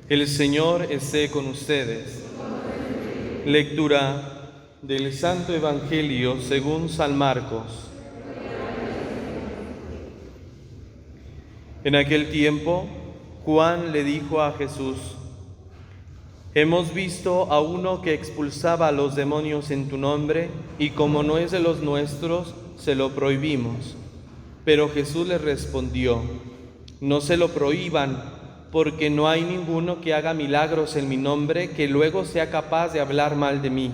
El Señor esté con ustedes. Lectura del Santo Evangelio según San Marcos. En aquel tiempo, Juan le dijo a Jesús: hemos visto a uno que expulsaba a los demonios en tu nombre, y como no es de los nuestros, se lo prohibimos. Pero Jesús le respondió: no se lo prohíban, porque no hay ninguno que haga milagros en mi nombre que luego sea capaz de hablar mal de mí.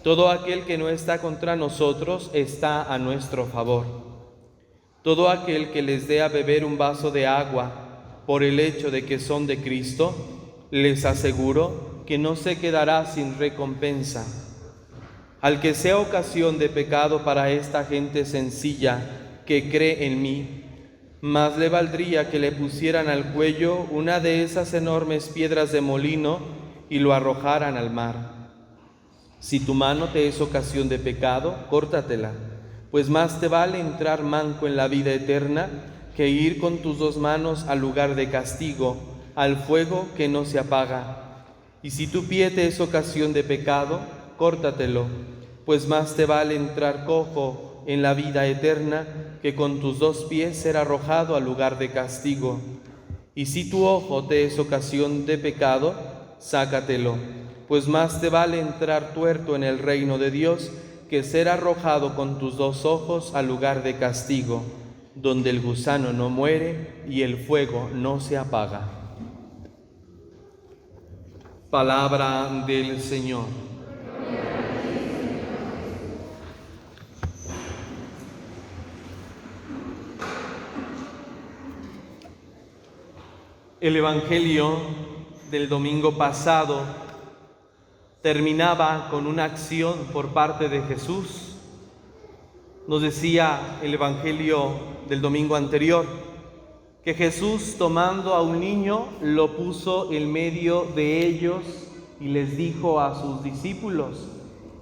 Todo aquel que no está contra nosotros está a nuestro favor. Todo aquel que les dé a beber un vaso de agua por el hecho de que son de Cristo, les aseguro que no se quedará sin recompensa. Al que sea ocasión de pecado para esta gente sencilla que cree en mí, más le valdría que le pusieran al cuello una de esas enormes piedras de molino y lo arrojaran al mar. Si tu mano te es ocasión de pecado, córtatela, pues más te vale entrar manco en la vida eterna que ir con tus dos manos al lugar de castigo, al fuego que no se apaga. Y si tu pie te es ocasión de pecado, córtatelo, pues más te vale entrar cojo en la vida eterna que con tus dos pies ser arrojado al lugar de castigo. Y si tu ojo te es ocasión de pecado, sácatelo, pues más te vale entrar tuerto en el reino de Dios que ser arrojado con tus dos ojos al lugar de castigo, donde el gusano no muere y el fuego no se apaga. Palabra del Señor. El Evangelio del domingo pasado terminaba con una acción por parte de Jesús. Nos decía el Evangelio del domingo anterior que Jesús, tomando a un niño, lo puso en medio de ellos y les dijo a sus discípulos: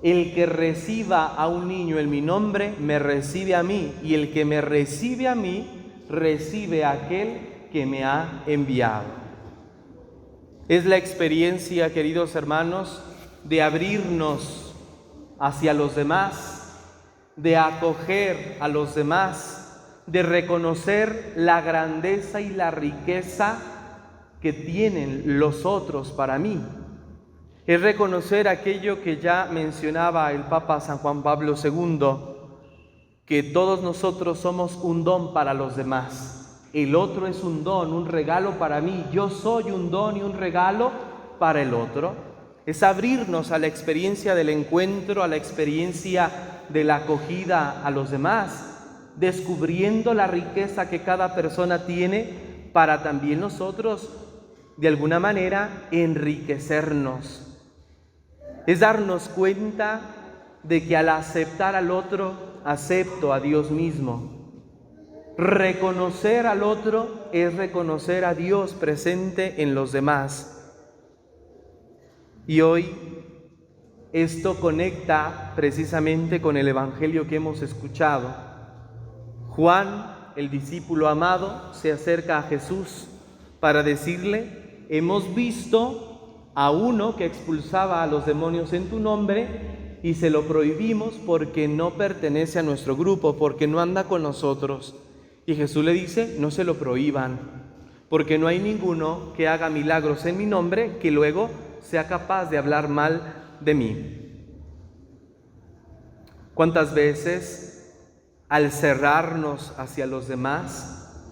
el que reciba a un niño en mi nombre, me recibe a mí, y el que me recibe a mí, recibe a aquel que me ha enviado. Es la experiencia, queridos hermanos, de abrirnos hacia los demás, de acoger a los demás, de reconocer la grandeza y la riqueza que tienen los otros para mí. Es reconocer aquello que ya mencionaba el Papa San Juan Pablo II, que todos nosotros somos un don para los demás. El otro es un don, un regalo para mí. Yo soy un don y un regalo para el otro. Es abrirnos a la experiencia del encuentro, a la experiencia de la acogida a los demás, descubriendo la riqueza que cada persona tiene para también nosotros, de alguna manera, enriquecernos. Es darnos cuenta de que al aceptar al otro, acepto a Dios mismo. Reconocer al otro es reconocer a Dios presente en los demás. Y hoy esto conecta precisamente con el Evangelio que hemos escuchado. Juan, el discípulo amado, se acerca a Jesús para decirle: hemos visto a uno que expulsaba a los demonios en tu nombre y se lo prohibimos porque no pertenece a nuestro grupo, porque no anda con nosotros. Y Jesús le dice: no se lo prohíban, porque no hay ninguno que haga milagros en mi nombre que luego sea capaz de hablar mal de mí. ¿Cuántas veces al cerrarnos hacia los demás,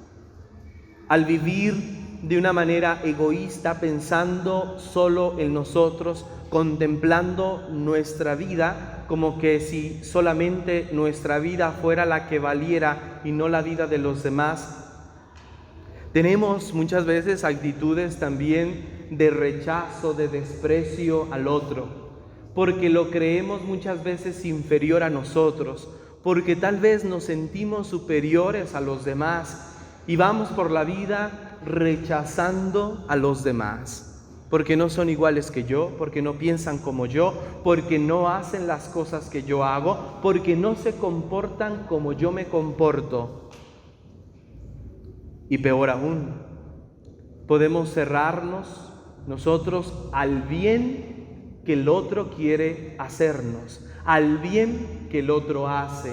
al vivir de una manera egoísta, pensando solo en nosotros, contemplando nuestra vida como que si solamente nuestra vida fuera la que valiera y no la vida de los demás, tenemos muchas veces actitudes también de rechazo, de desprecio al otro, porque lo creemos muchas veces inferior a nosotros, porque tal vez nos sentimos superiores a los demás y vamos por la vida rechazando a los demás, porque no son iguales que yo, porque no piensan como yo, porque no hacen las cosas que yo hago, porque no se comportan como yo me comporto. Y peor aún, podemos cerrarnos nosotros al bien que el otro quiere hacernos, al bien que el otro hace.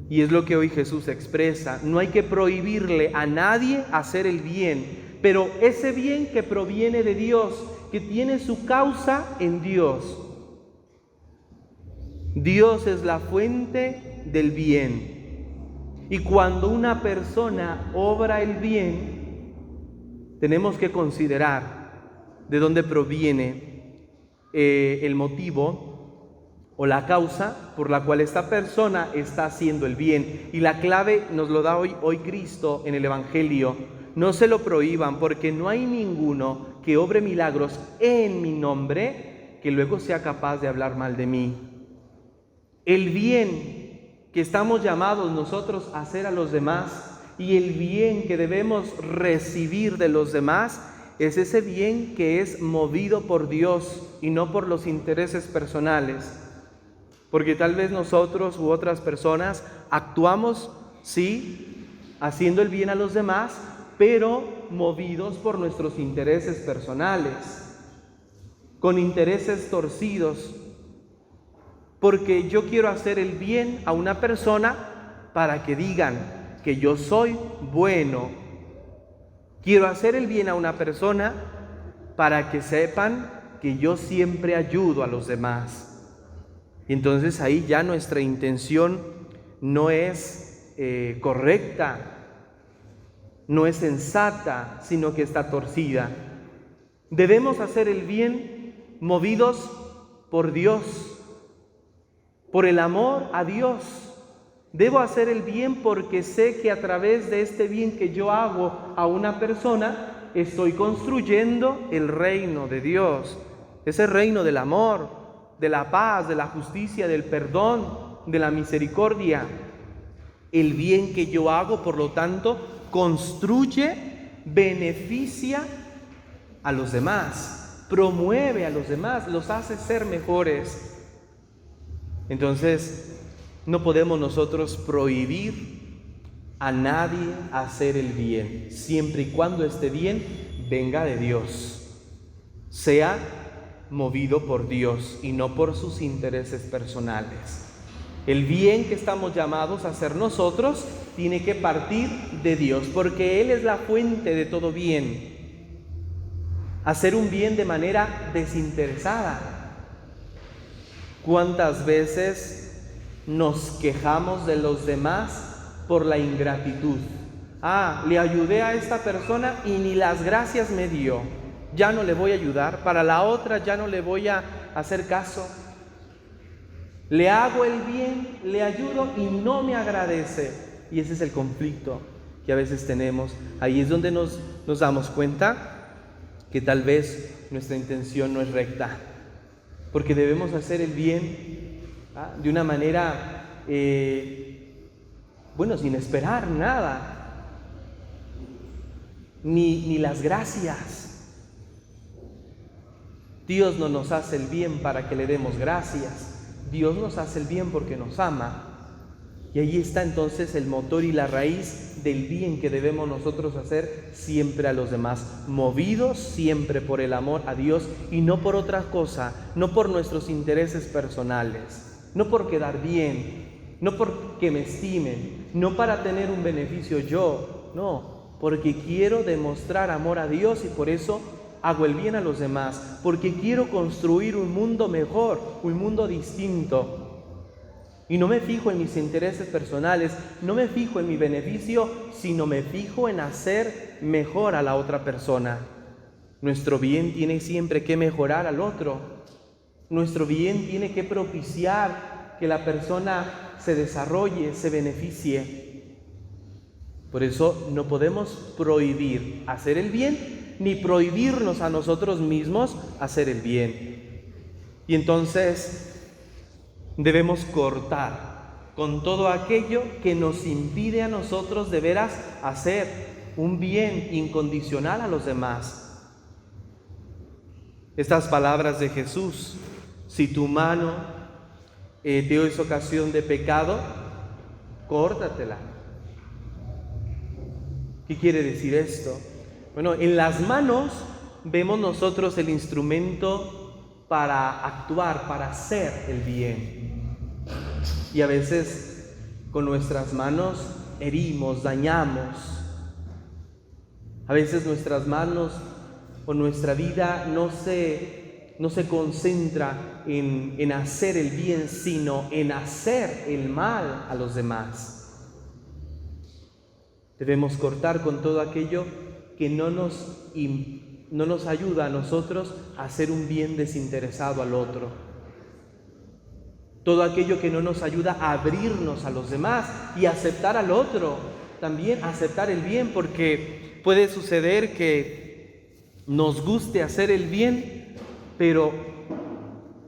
Y es lo que hoy Jesús expresa. No hay que prohibirle a nadie hacer el bien, pero ese bien que proviene de Dios, que tiene su causa en Dios. Dios es la fuente del bien. Y cuando una persona obra el bien, tenemos que considerar de dónde proviene el motivo o la causa por la cual esta persona está haciendo el bien. Y la clave nos lo da hoy Cristo en el Evangelio. No se lo prohíban, porque no hay ninguno que obre milagros en mi nombre que luego sea capaz de hablar mal de mí. El bien que estamos llamados nosotros a hacer a los demás y el bien que debemos recibir de los demás es ese bien que es movido por Dios y no por los intereses personales. Porque tal vez nosotros u otras personas actuamos, sí, haciendo el bien a los demás, pero movidos por nuestros intereses personales, con intereses torcidos. Porque yo quiero hacer el bien a una persona para que digan que yo soy bueno. Quiero hacer el bien a una persona para que sepan que yo siempre ayudo a los demás. Y entonces ahí ya nuestra intención no es correcta, no es sensata, sino que está torcida. Debemos hacer el bien movidos por Dios, por el amor a Dios. Debo hacer el bien porque sé que a través de este bien que yo hago a una persona, estoy construyendo el reino de Dios, ese reino del amor, de la paz, de la justicia, del perdón, de la misericordia. El bien que yo hago, por lo tanto, construye, beneficia a los demás, promueve a los demás, los hace ser mejores. Entonces, no podemos nosotros prohibir a nadie hacer el bien, siempre y cuando este bien venga de Dios, sea movido por Dios y no por sus intereses personales. El bien que estamos llamados a hacer nosotros tiene que partir de Dios, porque Él es la fuente de todo bien. Hacer un bien de manera desinteresada. ¿Cuántas veces nos quejamos de los demás por la ingratitud? Le ayudé a esta persona y ni las gracias me dio. Ya no le voy a ayudar, para la otra ya no le voy a hacer caso. Le hago el bien, le ayudo y no me agradece. Y ese es el conflicto que a veces tenemos. Ahí es donde nos damos cuenta que tal vez nuestra intención no es recta. Porque debemos hacer el bien de una manera, sin esperar nada. Ni las gracias. Dios no nos hace el bien para que le demos gracias. Dios nos hace el bien porque nos ama. Y ahí está entonces el motor y la raíz del bien que debemos nosotros hacer siempre a los demás, movidos siempre por el amor a Dios y no por otra cosa, no por nuestros intereses personales, no por quedar bien, no porque me estimen, no para tener un beneficio yo, no, porque quiero demostrar amor a Dios y por eso hago el bien a los demás, porque quiero construir un mundo mejor, un mundo distinto. Y no me fijo en mis intereses personales, no me fijo en mi beneficio, sino me fijo en hacer mejor a la otra persona. Nuestro bien tiene siempre que mejorar al otro. Nuestro bien tiene que propiciar que la persona se desarrolle, se beneficie. Por eso no podemos prohibir hacer el bien, ni prohibirnos a nosotros mismos hacer el bien. Y entonces debemos cortar con todo aquello que nos impide a nosotros de veras hacer un bien incondicional a los demás. Estas palabras de Jesús: si tu mano te es ocasión de pecado, córtatela. ¿Qué quiere decir esto? Bueno, en las manos vemos nosotros el instrumento para actuar, para hacer el bien. Y a veces con nuestras manos herimos, dañamos. A veces nuestras manos o nuestra vida no se concentra en hacer el bien, sino en hacer el mal a los demás. Debemos cortar con todo aquello que no nos ayuda a nosotros a hacer un bien desinteresado al otro. Todo aquello que no nos ayuda a abrirnos a los demás y aceptar al otro, también aceptar el bien, porque puede suceder que nos guste hacer el bien, pero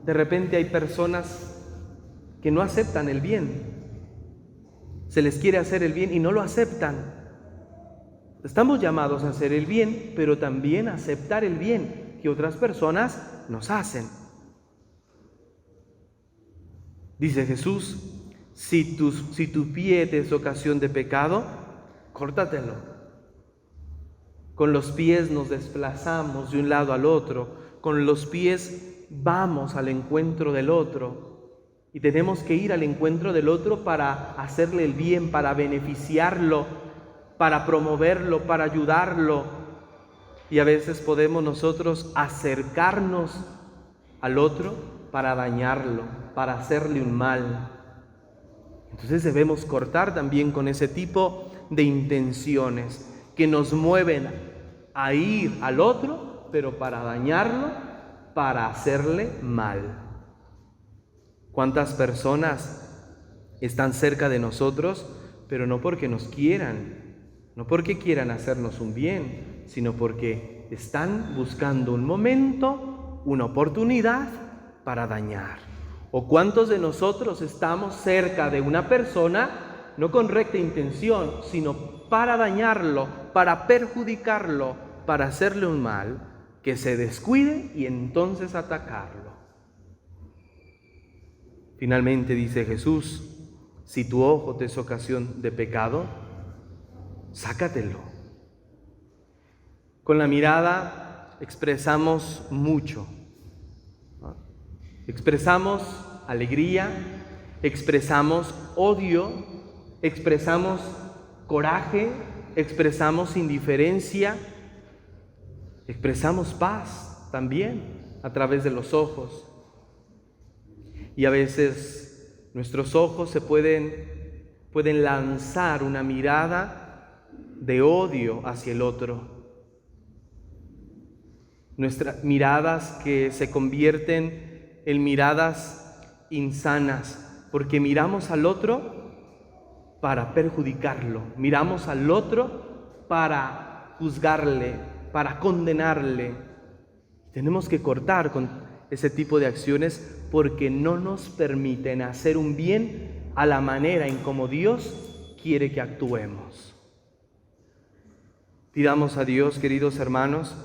de repente hay personas que no aceptan el bien. Se les quiere hacer el bien y no lo aceptan. Estamos llamados a hacer el bien, pero también a aceptar el bien que otras personas nos hacen. Dice Jesús, si tu pie te es ocasión de pecado, córtatelo. Con los pies nos desplazamos de un lado al otro, con los pies vamos al encuentro del otro y tenemos que ir al encuentro del otro para hacerle el bien, para beneficiarlo, para promoverlo, para ayudarlo. Y a veces podemos nosotros acercarnos al otro para dañarlo, para hacerle un mal. Entonces debemos cortar también con ese tipo de intenciones que nos mueven a ir al otro, pero para dañarlo, para hacerle mal. ¿Cuántas personas están cerca de nosotros, pero no porque nos quieran, no porque quieran hacernos un bien, sino porque están buscando un momento, una oportunidad para dañar? ¿O cuántos de nosotros estamos cerca de una persona no con recta intención, sino para dañarlo, para perjudicarlo, para hacerle un mal, que se descuide y entonces atacarlo? Finalmente dice Jesús, si tu ojo te es ocasión de pecado, sácatelo. Con la mirada expresamos mucho. Expresamos alegría, expresamos odio, expresamos coraje, expresamos indiferencia, expresamos paz también a través de los ojos. Y a veces nuestros ojos se pueden lanzar una mirada de odio hacia el otro. Nuestras miradas que se convierten en miradas insanas, porque miramos al otro para perjudicarlo, miramos al otro para juzgarle, para condenarle. Tenemos que cortar con ese tipo de acciones porque no nos permiten hacer un bien a la manera en como Dios quiere que actuemos. Pidamos a Dios, queridos hermanos,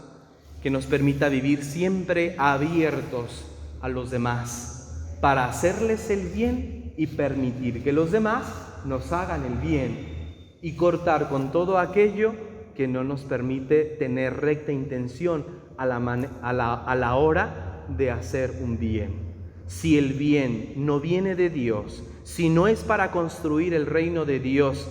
que nos permita vivir siempre abiertos a los demás, para hacerles el bien y permitir que los demás nos hagan el bien, y cortar con todo aquello que no nos permite tener recta intención a la hora de hacer un bien. Si el bien no viene de Dios, si no es para construir el reino de Dios,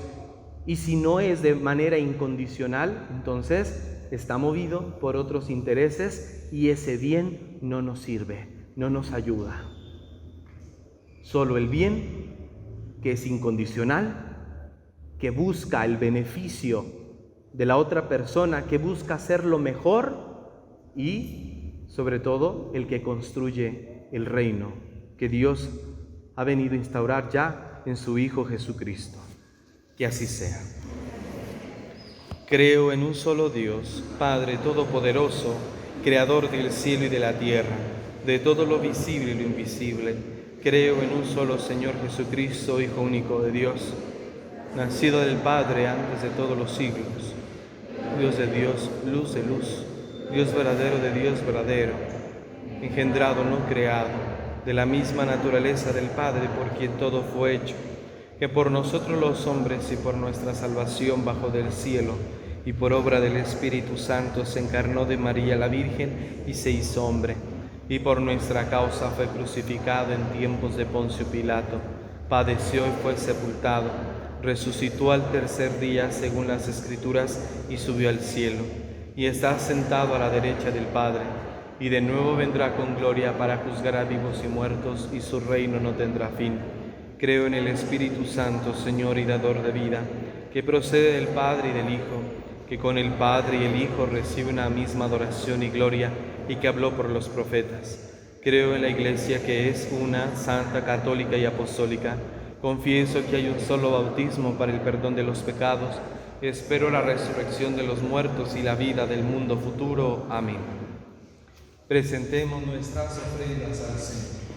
y si no es de manera incondicional, entonces está movido por otros intereses y ese bien no nos sirve, no nos ayuda. Solo el bien que es incondicional, que busca el beneficio de la otra persona, que busca hacerlo mejor y, sobre todo, el que construye el reino que Dios ha venido a instaurar ya en su Hijo Jesucristo. Que así sea. Creo en un solo Dios, Padre Todopoderoso, Creador del cielo y de la tierra, de todo lo visible y lo invisible. Creo en un solo Señor Jesucristo, Hijo único de Dios, nacido del Padre antes de todos los siglos, Dios de Dios, luz de luz, Dios verdadero de Dios verdadero, engendrado, no creado, de la misma naturaleza del Padre, por quien todo fue hecho, que por nosotros los hombres y por nuestra salvación bajo del cielo y por obra del Espíritu Santo se encarnó de María la Virgen y se hizo hombre, y por nuestra causa fue crucificado en tiempos de Poncio Pilato, padeció y fue sepultado, resucitó al tercer día según las Escrituras y subió al cielo, y está sentado a la derecha del Padre, y de nuevo vendrá con gloria para juzgar a vivos y muertos, y su reino no tendrá fin. Creo en el Espíritu Santo, Señor y dador de vida, que procede del Padre y del Hijo, que con el Padre y el Hijo recibe una misma adoración y gloria, y que habló por los profetas. Creo en la Iglesia que es una, santa, católica y apostólica. Confieso que hay un solo bautismo para el perdón de los pecados. Espero la resurrección de los muertos y la vida del mundo futuro. Amén. Presentemos nuestras ofrendas al Señor.